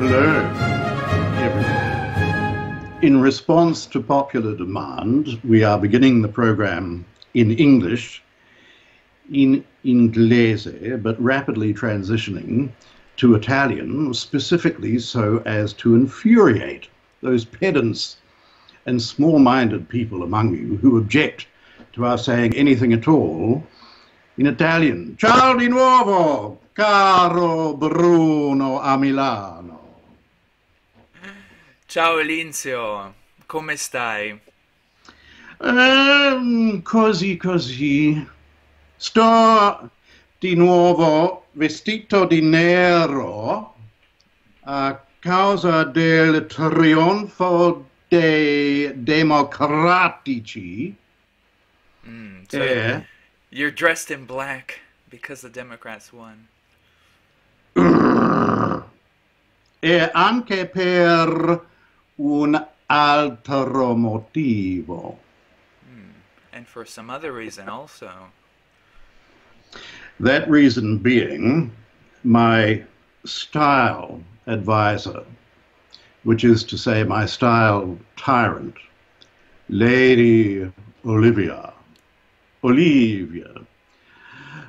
Hello, everyone. In response to popular demand, we are beginning the program in English, in inglese, but rapidly transitioning to Italian, specifically so as to infuriate those pedants and small-minded people among you who object to our saying anything at all in Italian. Ciao di nuovo, caro Bruno a Milano. Ciao Linzio, come stai? Così così. Sto di nuovo vestito di nero a causa del trionfo dei democratici. So you're dressed in black because the Democrats won. E anche per un altro motivo. And for some other reason also. That reason being my style advisor, which is to say my style tyrant, Lady Olivia,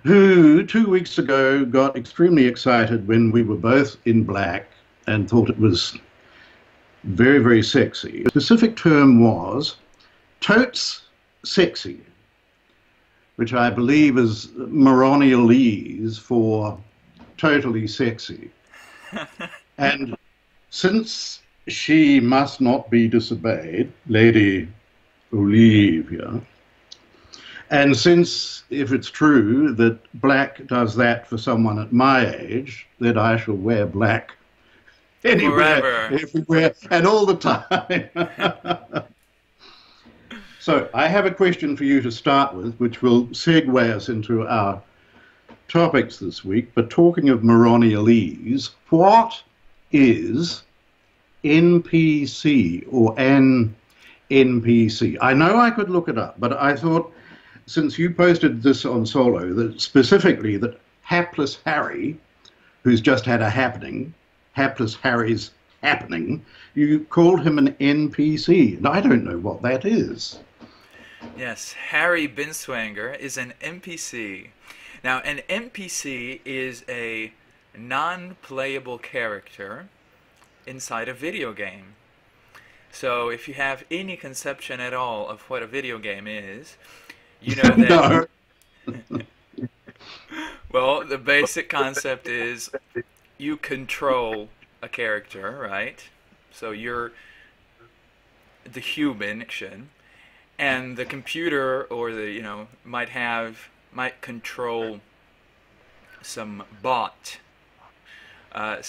who 2 weeks ago got extremely excited when we were both in black and thought it was very, very sexy. The specific term was totes sexy, which I believe is Moronialese for totally sexy. And since she must not be disobeyed, Lady Olivia, and since if it's true that black does that for someone at my age, then I shall wear black anywhere, Forever. everywhere, and all the time. So I have a question for you to start with, which will segue us into our topics this week. But talking of Moronialese, what is NPC or an NPC? I know I could look it up, but I thought, since you posted this on Solo, that specifically that Hapless Harry, who's just had a happening, Hapless Harry's happening, you called him an NPC, and I don't know what that is. Yes, Harry Binswanger is an NPC. Now, an NPC is a non-playable character inside a video game. So if you have any conception at all of what a video game is, you know that... No. Well, the basic concept is you control a character, right? So you're the human action, and the computer or the might control some bot. Bot.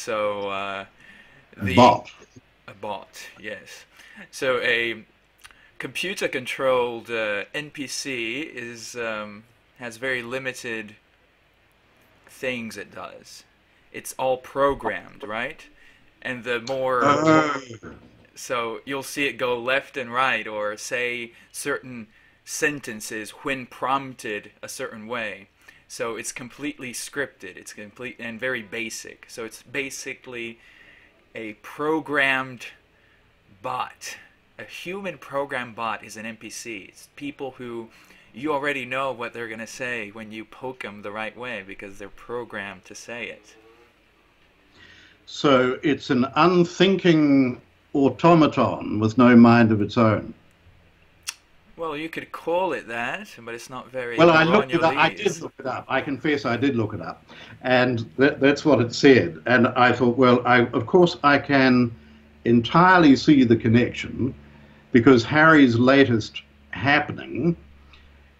A bot, yes. So a computer-controlled NPC has very limited things it does. It's all programmed, right? And the more so you'll see it go left and right, or say certain sentences when prompted a certain way. So it's completely scripted. It's complete and very basic. So it's basically a programmed bot. A human programmed bot is an NPC. It's people who you already know what they're going to say when you poke them the right way because they're programmed to say it. So it's an unthinking automaton with no mind of its own. Well, you could call it that, but it's not very... Well, I looked it up. I did look it up. I confess I did look it up. And that's what it said. And I thought, well, of course I can entirely see the connection, because Harry's latest happening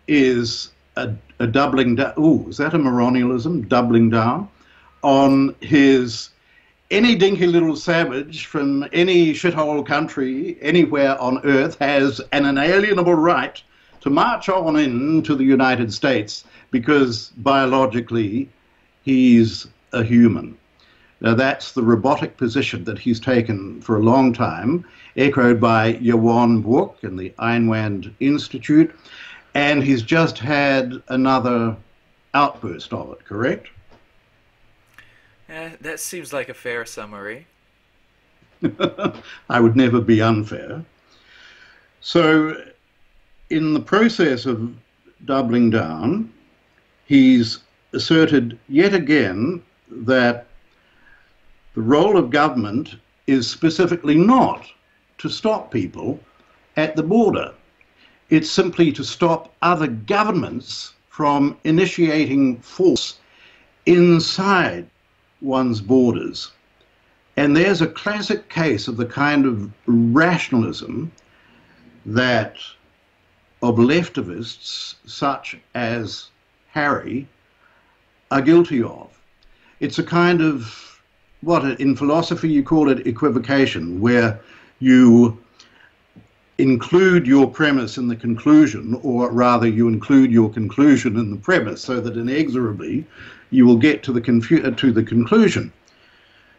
is a doubling down... Ooh, is that a Moronialism? Doubling down on his... Any dinky little savage from any shithole country anywhere on earth has an inalienable right to march on into the United States because biologically he's a human. Now that's the robotic position that he's taken for a long time, echoed by Johan Book and the Einwand Institute, and he's just had another outburst of it, correct? That seems like a fair summary. I would never be unfair. So in the process of doubling down, he's asserted yet again that the role of government is specifically not to stop people at the border. It's simply to stop other governments from initiating force inside one's borders. And there's a classic case of the kind of rationalism that ObLeftivists such as Harry are guilty of. It's a kind of, what in philosophy you call it equivocation, where you include your premise in the conclusion, or rather you include your conclusion in the premise, so that inexorably you will get to the conclusion.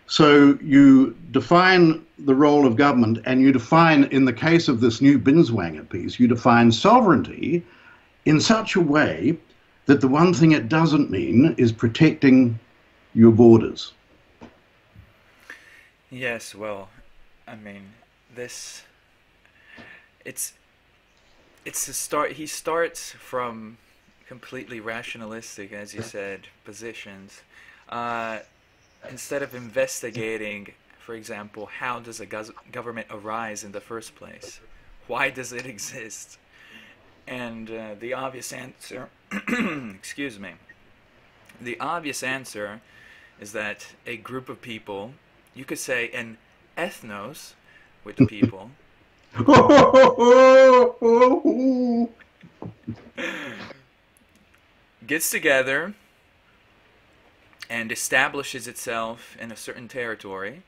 So you define the role of government, and you define, in the case of this new Binswanger piece, you define sovereignty in such a way that the one thing it doesn't mean is protecting your borders. Yes, well, I mean, it's a start. He starts from completely rationalistic, as you said, positions. Instead of investigating, for example, how does a government arise in the first place? Why does it exist? And the obvious answer, excuse me, the obvious answer is that a group of people, you could say an ethnos with the people, gets together and establishes itself in a certain territory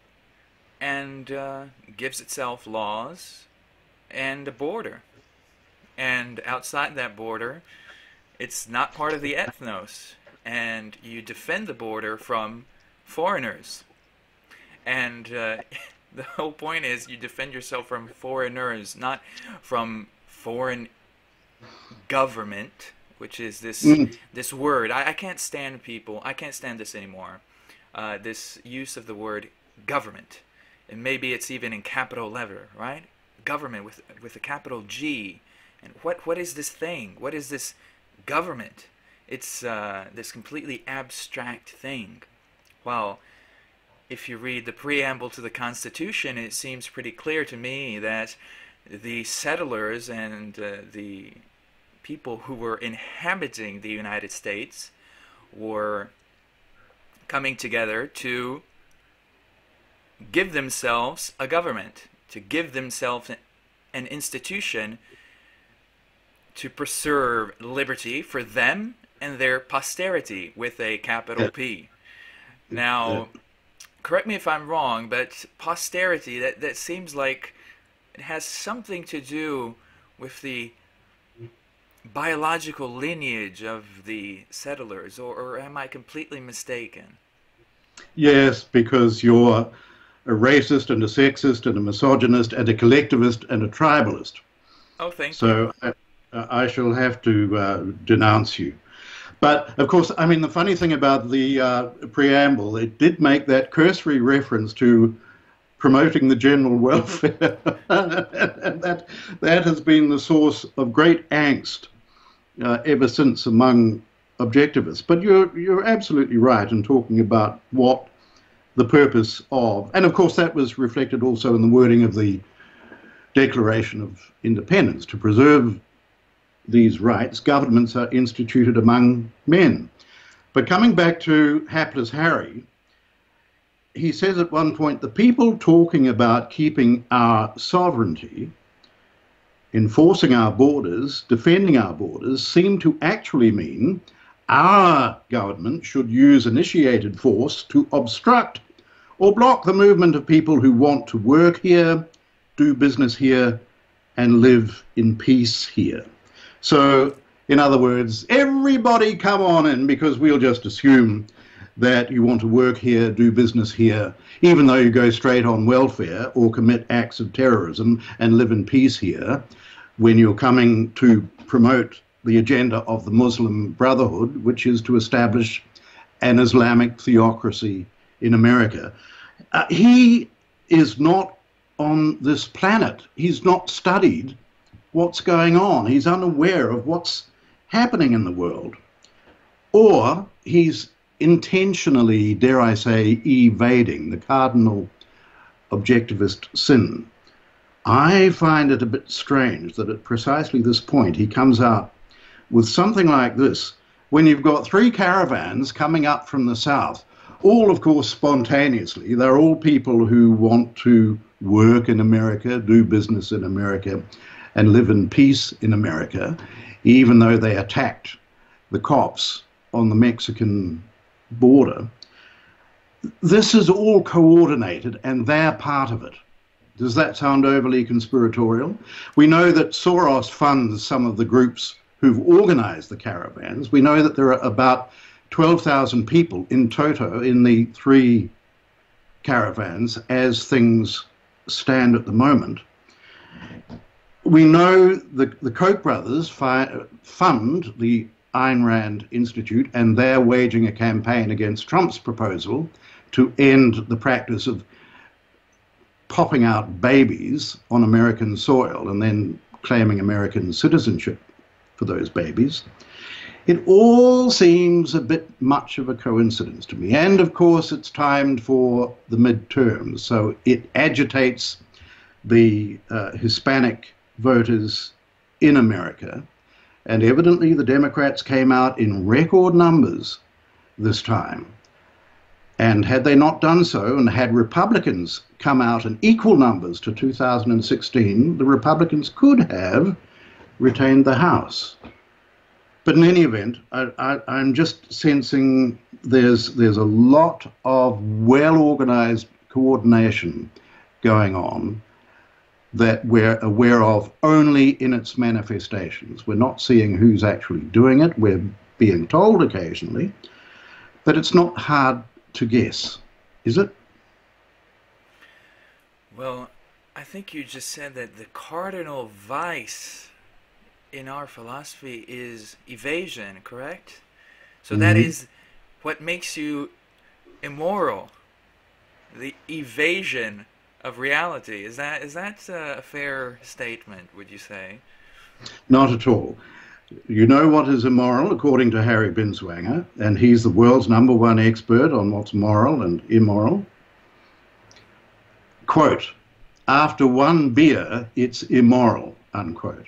and gives itself laws and a border. And outside that border, it's not part of the ethnos, and you defend the border from foreigners. And the whole point is you defend yourself from foreigners, not from foreign government, which is this word. I can't stand people. I can't stand this anymore. This use of the word government, and maybe it's even in capital letter, right? Government with a capital G. And what is this thing? What is this government? It's this completely abstract thing. Well, if you read the preamble to the Constitution, it seems pretty clear to me that the settlers and the people who were inhabiting the United States were coming together to give themselves a government, to give themselves an institution to preserve liberty for them and their posterity with a capital P. Now, correct me if I'm wrong, but posterity, that seems like it has something to do with the biological lineage of the settlers, or am I completely mistaken? Yes, because you're a racist and a sexist and a misogynist and a collectivist and a tribalist. Oh, thank you. So I shall have to denounce you. But, of course, I mean, the funny thing about the preamble, it did make that cursory reference to promoting the general welfare. And that has been the source of great angst ever since among objectivists. But you're absolutely right in talking about what the purpose of, and of course that was reflected also in the wording of the Declaration of Independence, to preserve these rights, governments are instituted among men. But coming back to hapless Harry, he says at one point, the people talking about keeping our sovereignty, enforcing our borders, defending our borders, seem to actually mean our government should use initiated force to obstruct or block the movement of people who want to work here, do business here, and live in peace here. So, in other words, everybody come on in, because we'll just assume that you want to work here, do business here, even though you go straight on welfare or commit acts of terrorism and live in peace here, when you're coming to promote the agenda of the Muslim Brotherhood, which is to establish an Islamic theocracy in America. He is not on this planet. He's not studied what's going on. He's unaware of what's happening in the world. Or he's intentionally, dare I say, evading the cardinal objectivist sin. I find it a bit strange that at precisely this point he comes out with something like this, when you've got 3 caravans coming up from the south, all of course spontaneously. They're all people who want to work in America, do business in America, and live in peace in America, even though they attacked the cops on the Mexican border. This is all coordinated, and they're part of it. Does that sound overly conspiratorial? We know that Soros funds some of the groups who've organized the caravans. We know that there are about 12,000 people in toto in the 3 caravans as things stand at the moment. We know the Koch brothers fund the Ayn Rand Institute, and they're waging a campaign against Trump's proposal to end the practice of popping out babies on American soil and then claiming American citizenship for those babies. It all seems a bit much of a coincidence to me. And of course, it's timed for the midterms, so it agitates the Hispanic voters in America. And evidently, the Democrats came out in record numbers this time. And had they not done so, and had Republicans come out in equal numbers to 2016, the Republicans could have retained the House. But in any event, I'm just sensing there's a lot of well-organized coordination going on that we're aware of only in its manifestations. We're not seeing who's actually doing it. We're being told occasionally, but it's not hard to guess, is it? Well, I think you just said that the cardinal vice in our philosophy is evasion, correct? So that is what makes you immoral, the evasion of reality. Is that a fair statement, would you say? Not at all. You know what is immoral, according to Harry Binswanger, and he's the world's #1 expert on what's moral and immoral. Quote, "After 1 beer, it's immoral," unquote.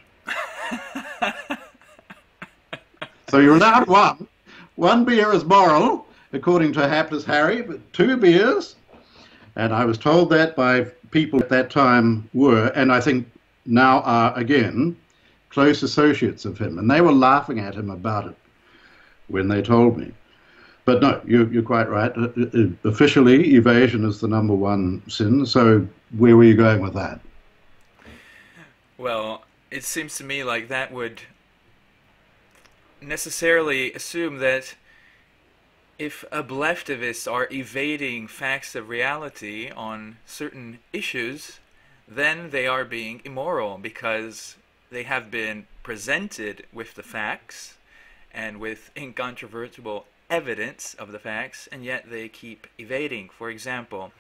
So you're allowed 1. 1 beer is moral, according to hapless Harry, but 2 beers, and I was told that by people at that time were, and I think now are again, close associates of him, and they were laughing at him about it when they told me. But no, you're quite right. Officially, evasion is the #1 sin, so where were you going with that? Well, it seems to me like that would necessarily assume that if ObLeftivists are evading facts of reality on certain issues, then they are being immoral because they have been presented with the facts and with incontrovertible evidence of the facts, and yet they keep evading. For example,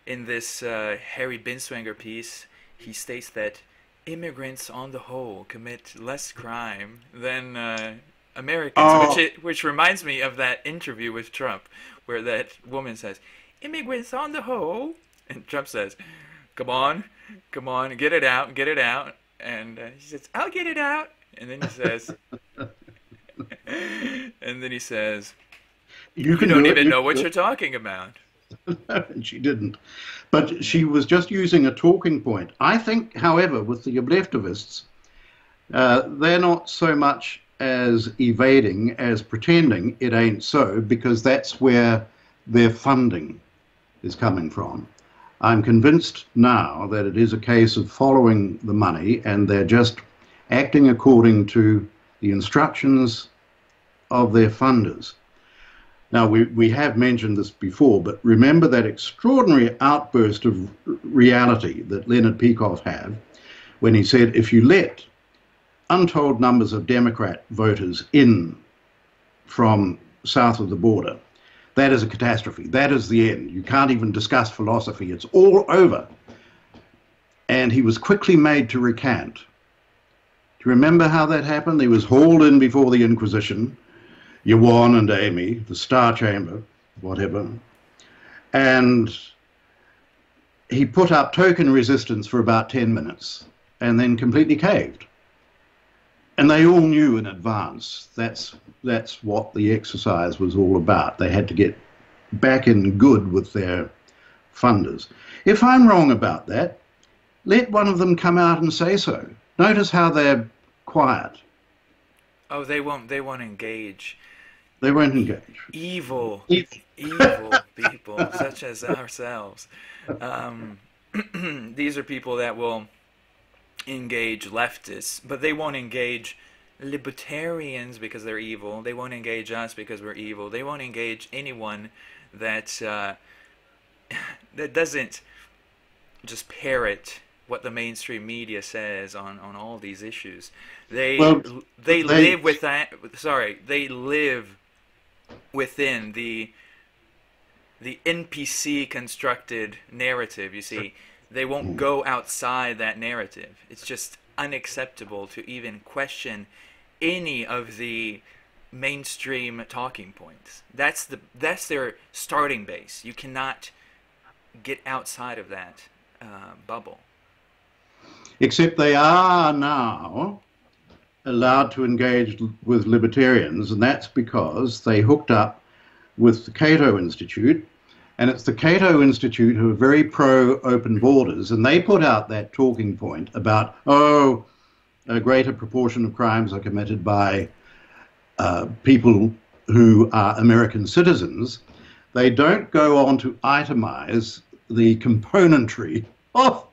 in this Harry Binswanger piece, he states that immigrants on the whole commit less crime than Americans, which reminds me of that interview with Trump, where that woman says, "Immigrants on the whole," and Trump says, come on, get it out, get it out. And he says, "I'll get it out." And then he says, you don't even know what you're talking about. No, she didn't. But she was just using a talking point. I think, however, with the ObLeftivists, they're not so much as evading as pretending it ain't so, because that's where their funding is coming from. I'm convinced now that it is a case of following the money, and they're just acting according to the instructions of their funders. Now, we have mentioned this before, but remember that extraordinary outburst of reality that Leonard Peikoff had when he said, if you let untold numbers of Democrat voters in from south of the border, that is a catastrophe. That is the end. You can't even discuss philosophy. It's all over. And he was quickly made to recant. Do you remember how that happened? He was hauled in before the Inquisition, Yuan and Amy, the Star Chamber, whatever. And he put up token resistance for about 10 minutes and then completely caved. And they all knew in advance that's what the exercise was all about. They had to get back in good with their funders. If I'm wrong about that, let one of them come out and say so. Notice how they're quiet. Oh, they won't engage. They won't engage. Evil people such as ourselves. These are people that will engage leftists, but they won't engage libertarians because they're evil. They won't engage us because we're evil. They won't engage anyone that that doesn't just parrot what the mainstream media says on all these issues. They live with that. Sorry, they live within the NPC constructed narrative. You see, they won't go outside that narrative. It's just unacceptable to even question any of the mainstream talking points. That's their starting base. You cannot get outside of that bubble. Except they are now allowed to engage with libertarians, and that's because they hooked up with the Cato Institute, and it's the Cato Institute who are very pro-open borders, and they put out that talking point about, oh, a greater proportion of crimes are committed by people who are American citizens. They don't go on to itemize the componentry of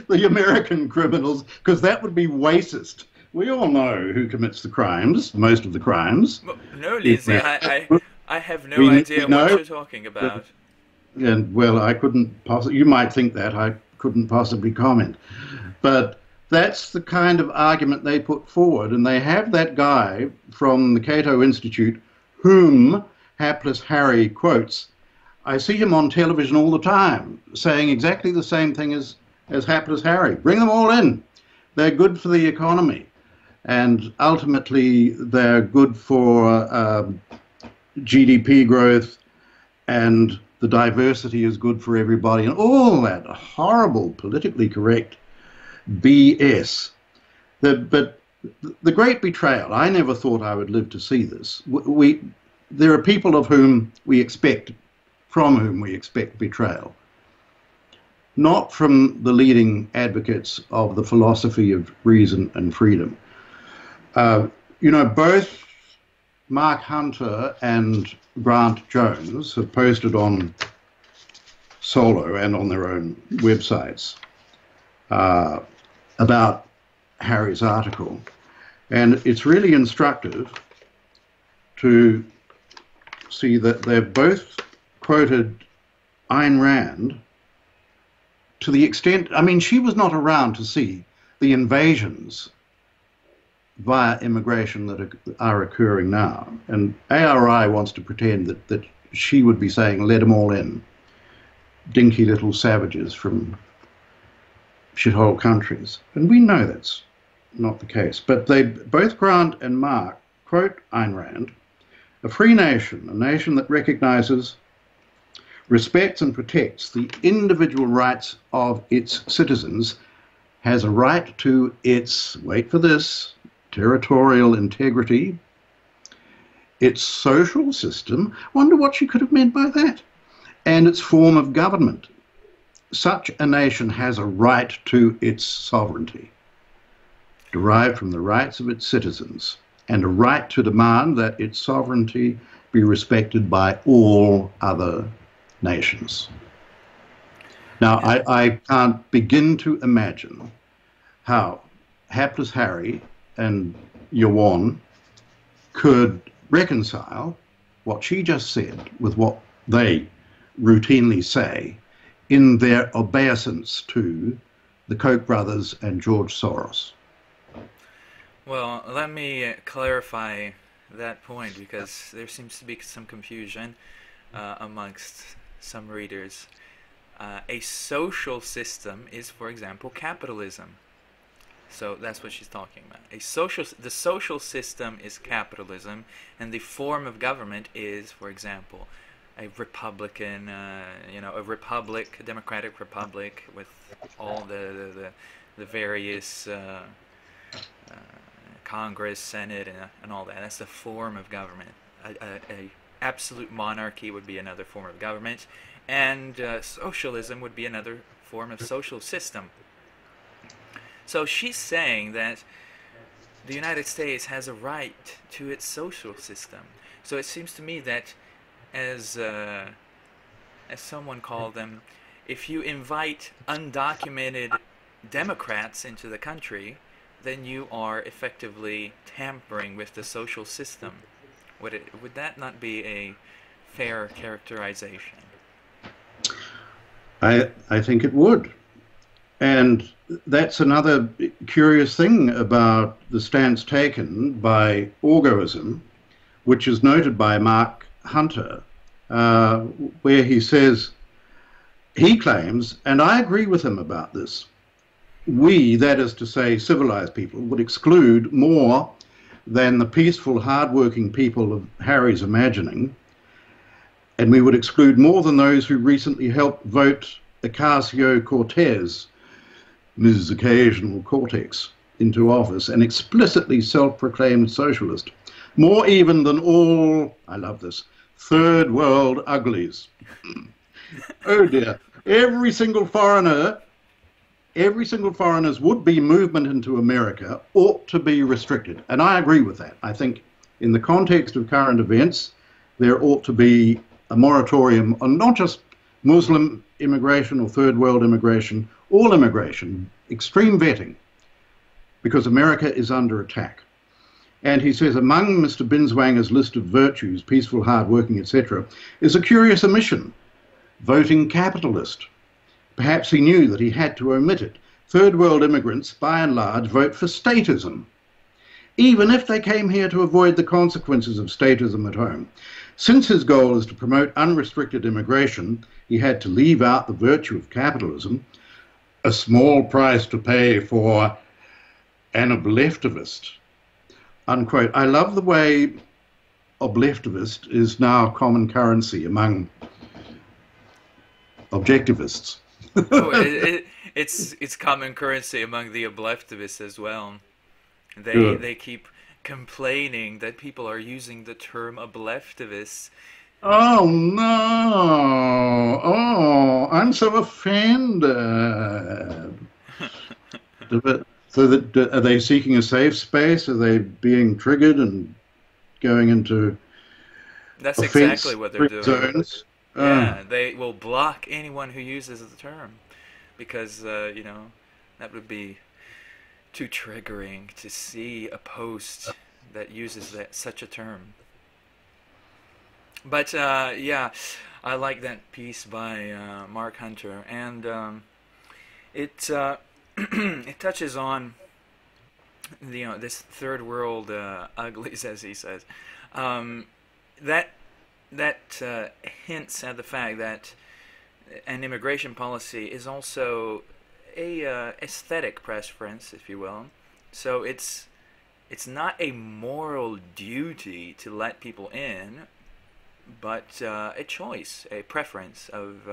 the American criminals, because that would be racist. We all know who commits the crimes, most of the crimes. No, Linzio, I have no idea what you're talking about. And well, I couldn't possibly, you might think that, I couldn't possibly comment. But that's the kind of argument they put forward, and they have that guy from the Cato Institute, whom Hapless Harry quotes. I see him on television all the time, saying exactly the same thing as Hapless Harry. Bring them all in. They're good for the economy. And ultimately, they're good for GDP growth, and the diversity is good for everybody, and all that horrible, politically correct BS. But the great betrayal, I never thought I would live to see this. There are people from whom we expect betrayal. Not from the leading advocates of the philosophy of reason and freedom. You know, both Mark Hunter and Grant Jones have posted on Solo and on their own websites about Harry's article. And it's really instructive to see that they've both quoted Ayn Rand to the extent, I mean, she was not around to see the invasions via immigration that are occurring now. And ARI wants to pretend that she would be saying, let them all in, dinky little savages from shithole countries. And we know that's not the case. But they, both Grant and Mark, quote Ayn Rand, a free nation, a nation that recognizes, respects and protects the individual rights of its citizens, has a right to its, wait for this, territorial integrity, its social system, wonder what she could have meant by that, and its form of government. Such a nation has a right to its sovereignty, derived from the rights of its citizens, and a right to demand that its sovereignty be respected by all other nations. Now, I can't begin to imagine how Hapless Harry and Yuan could reconcile what she just said with what they routinely say in their obeisance to the Koch brothers and George Soros. Well, let me clarify that point, because there seems to be some confusion. amongst some readers. A social system is, for example, capitalism. So that's what she's talking about. The social system is capitalism, and the form of government is, for example, a republican, a republic, a democratic republic with all the various Congress, Senate, and all that. That's the form of government. A absolute monarchy would be another form of government, and socialism would be another form of social system. So she's saying that the United States has a right to its social system. So it seems to me that, as someone called them, if you invite undocumented Democrats into the country, then you are effectively tampering with the social system. Would that not be a fair characterization? I think it would. And that's another curious thing about the stance taken by Orgoism, which is noted by Mark Hunter, where he says, he claims, and I agree with him about this, we, that is to say civilized people, would exclude more than the peaceful, hard-working people of Harry's imagining, and we would exclude more than those who recently helped vote Ocasio-Cortez, Ms. Occasional Cortex, into office, an explicitly self-proclaimed socialist, more even than all, I love this, third world uglies. Oh dear. Every single foreigner's would-be movement into America ought to be restricted. And I agree with that. I think in the context of current events, there ought to be a moratorium on not just Muslim immigration or third world immigration, all immigration, extreme vetting, because America is under attack. And he says, among Mr. Binswanger's list of virtues, peaceful, hard-working, etc., is a curious omission, voting capitalist. Perhaps he knew that he had to omit it. Third world immigrants, by and large, vote for statism, even if they came here to avoid the consequences of statism at home. Since his goal is to promote unrestricted immigration, he had to leave out the virtue of capitalism, a small price to pay for an ObLeftivist, unquote. I love the way ObLeftivist is now common currency among objectivists. It's common currency among the ObLeftivists as well. They keep complaining that people are using the term ObLeftivists. Oh no! Oh, I'm so offended. So are they seeking a safe space? Are they being triggered and going into That's exactly what they're doing. Zones? Yeah, they will block anyone who uses the term because that would be too triggering to see a post that uses such a term. But yeah, I like that piece by Mark Hunter, and it it touches on this third world uglies, as he says. That hints at the fact that an immigration policy is also a aesthetic preference, if you will. So it's not a moral duty to let people in, but a choice, a preference of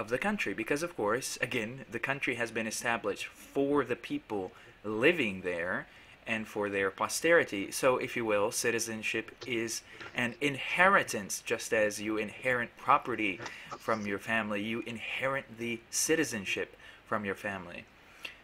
the country, because of course, again, the country has been established for the people living there and for their posterity. So, if you will, citizenship is an inheritance. Just as you inherit property from your family, you inherit the citizenship from your family.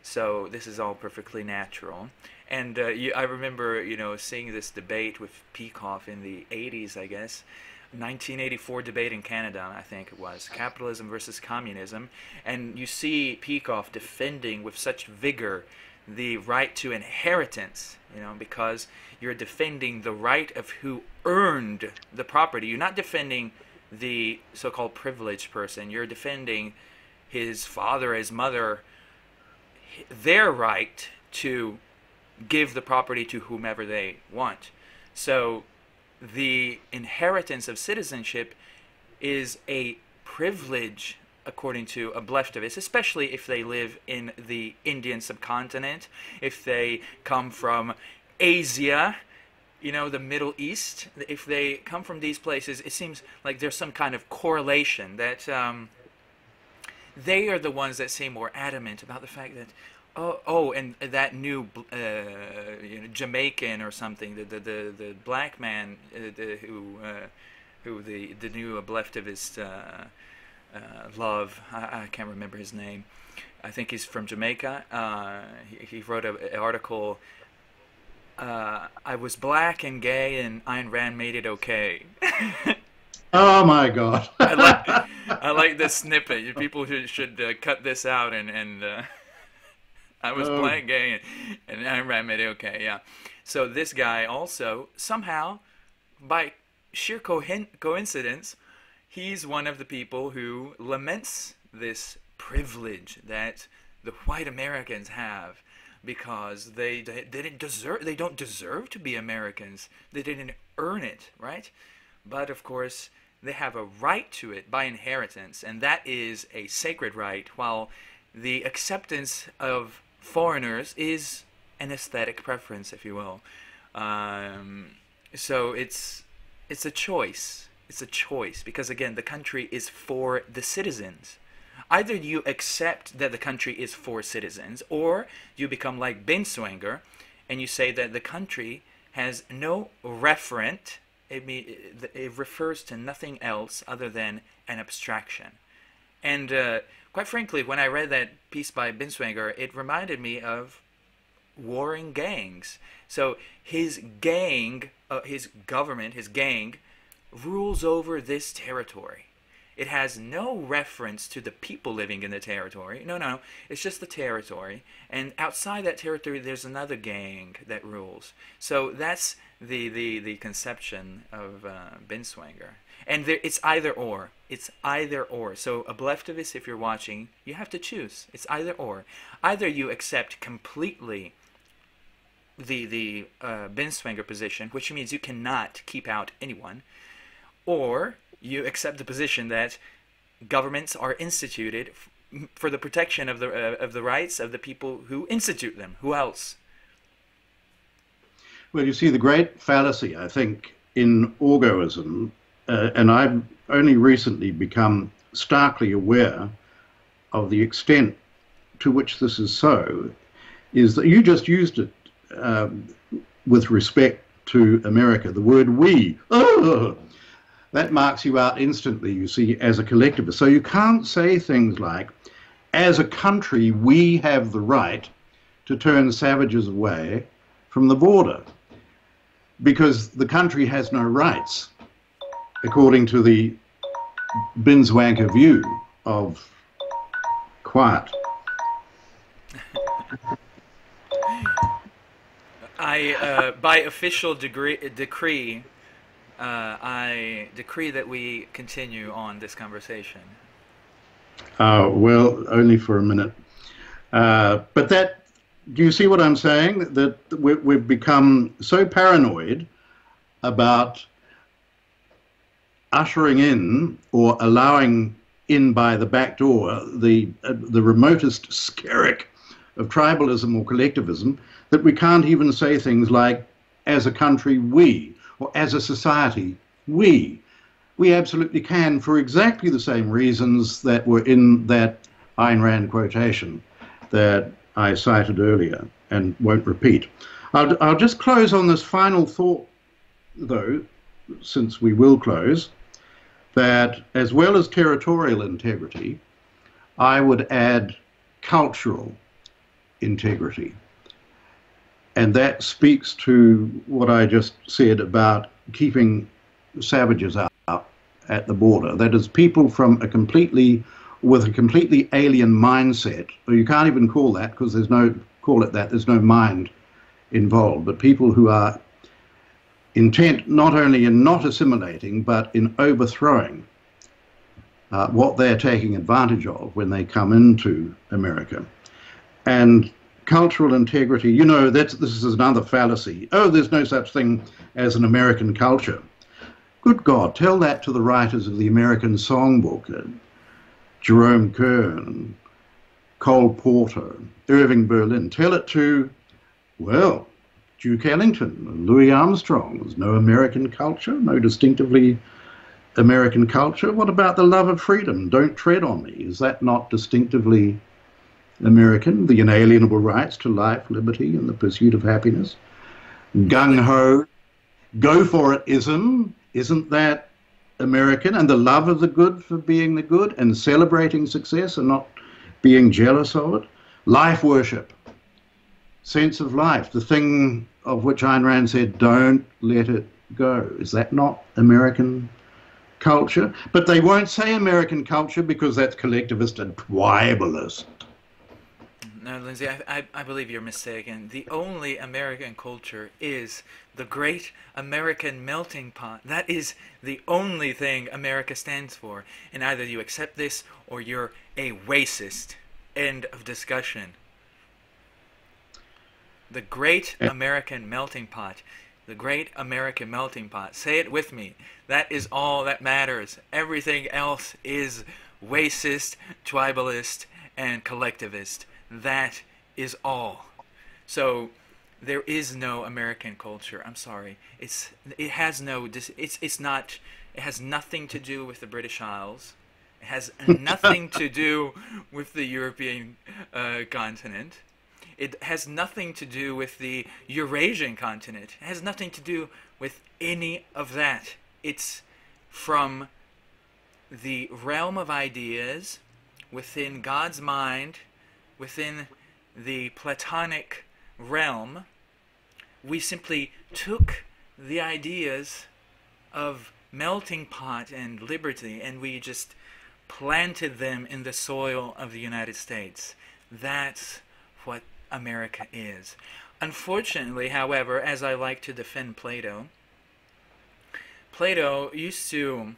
So this is all perfectly natural. And I remember, seeing this debate with Peikoff in the 80s, I guess, 1984 debate in Canada, I think it was, capitalism versus communism. And you see Peikoff defending with such vigor the right to inheritance, because you're defending the right of who earned the property. You're not defending the so-called privileged person. You're defending his father, his mother, their right to give the property to whomever they want. So the inheritance of citizenship is a privilege according to obleftivists, especially if they live in the Indian subcontinent, if they come from Asia, you know, the Middle East. If they come from these places, it seems like there's some kind of correlation that they are the ones that seem more adamant about the fact that, and that new Jamaican or something, the black man who the new obleftivist love. I can't remember his name. I think he's from Jamaica. He wrote an article. I was black and gay, and Ayn Rand made it okay. Oh my God! I like this snippet. People should cut this out. And I was black, gay, and Ayn Rand made it okay. Yeah. So this guy also somehow, by sheer coincidence, he's one of the people who laments this privilege that the white Americans have, because they don't deserve to be Americans. They didn't earn it, right? But of course, they have a right to it by inheritance, and that is a sacred right, while the acceptance of foreigners is an aesthetic preference, if you will. So it's a choice. It's a choice, because again, the country is for the citizens. Either you accept that the country is for citizens, or you become like Binswanger, and you say that the country has no referent. It refers to nothing else other than an abstraction. And quite frankly, when I read that piece by Binswanger, it reminded me of warring gangs. So his gang, his government, his gang, rules over this territory. It has no reference to the people living in the territory. No, it's just the territory. And outside that territory, there's another gang that rules. So that's the conception of Binswanger. And it's either or. It's either or. So obleftivists, if you're watching, you have to choose. It's either or. Either you accept completely the Binswanger position, which means you cannot keep out anyone, or you accept the position that governments are instituted for the protection of the rights of the people who institute them. Who else? Well, you see, the great fallacy, I think, in orgoism, and I've only recently become starkly aware of the extent to which this is so, is that you just used it with respect to America, the word we. Oh! That marks you out instantly, you see, as a collectivist. So you can't say things like, as a country, we have the right to turn savages away from the border, because the country has no rights, according to the Binswanger view of quiet. By official decree, I decree that we continue on this conversation. Well, only for a minute. But that, do you see what I'm saying? That we've become so paranoid about ushering in or allowing in by the back door the remotest skerrick of tribalism or collectivism, that we can't even say things like, as a country, we, or as a society, we. We absolutely can, for exactly the same reasons that were in that Ayn Rand quotation that I cited earlier and won't repeat. I'll just close on this final thought, though, since we will close, that as well as territorial integrity, I would add cultural integrity. And that speaks to what I just said about keeping savages out at the border. That is, people from with a completely alien mindset, or you can't even call that, because there's no mind involved, but people who are intent not only in not assimilating, but in overthrowing what they're taking advantage of when they come into America. And cultural integrity, you know, this is another fallacy. Oh, there's no such thing as an American culture. Good God, tell that to the writers of the American Songbook, Jerome Kern, Cole Porter, Irving Berlin. Tell it to, well, Duke Ellington and Louis Armstrong. There's no American culture, no distinctively American culture. What about the love of freedom? Don't tread on me. Is that not distinctively American? The inalienable rights to life, liberty, and the pursuit of happiness. Gung-ho, go for it ism. Isn't that American? And the love of the good for being the good and celebrating success and not being jealous of it. Life worship, sense of life, the thing of which Ayn Rand said, don't let it go. Is that not American culture? But they won't say American culture because that's collectivist and tribalist. No, Lindsay, I believe you're mistaken. The only American culture is the great American melting pot. That is the only thing America stands for. And either you accept this or you're a racist. End of discussion. The great American melting pot. The great American melting pot. Say it with me. That is all that matters. Everything else is racist, tribalist, and collectivist. That is all. So there is no American culture. I'm sorry. It has nothing to do with the British Isles. It has nothing to do with the European continent. It has nothing to do with the Eurasian continent. It has nothing to do with any of that. It's from the realm of ideas within God's mind, within the Platonic realm. We simply took the ideas of melting pot and liberty and we just planted them in the soil of the United States. That's what America is. Unfortunately, however, as I like to defend Plato, Plato used to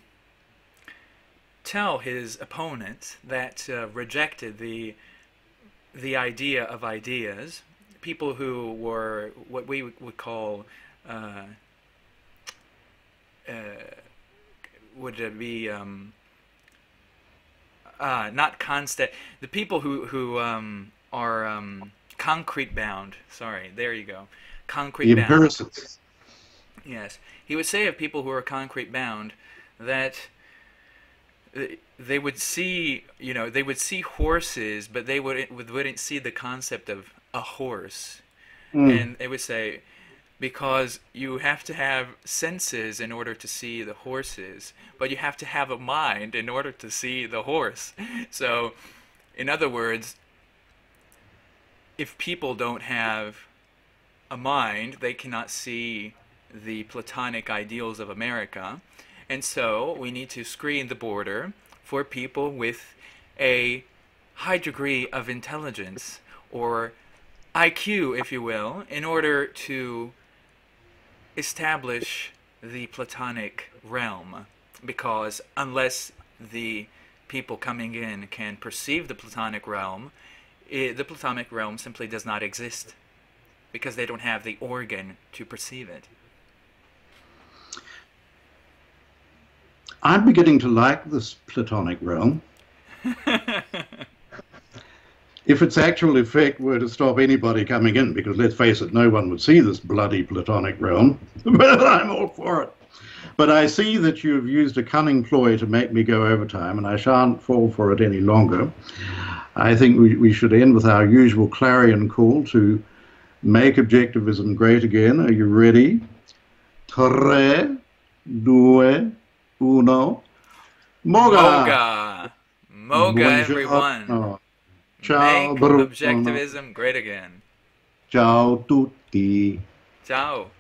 tell his opponents that rejected the idea of ideas, people who were what we would call not constant, the people who are concrete bound. Sorry, there you go. Concrete bound. Empiricists. Yes. He would say of people who are concrete bound that they would see, they would see horses, but they wouldn't see the concept of a horse. And they would say, because you have to have senses in order to see the horses, but you have to have a mind in order to see the horse. So, in other words, if people don't have a mind, they cannot see the Platonic ideals of America. And so we need to screen the border for people with a high degree of intelligence, or IQ, if you will, in order to establish the Platonic realm. Because unless the people coming in can perceive the Platonic realm, the Platonic realm simply does not exist, because they don't have the organ to perceive it. I'm beginning to like this Platonic realm. If its actual effect were to stop anybody coming in, because let's face it, no one would see this bloody Platonic realm, well, I'm all for it. But I see that you've used a cunning ploy to make me go over time, and I shan't fall for it any longer. I think we should end with our usual clarion call to make objectivism great again. Are you ready? 3, 2, 1. MOGA! MOGA, everyone! Ciao, Make objectivism great again. Ciao tutti. Ciao.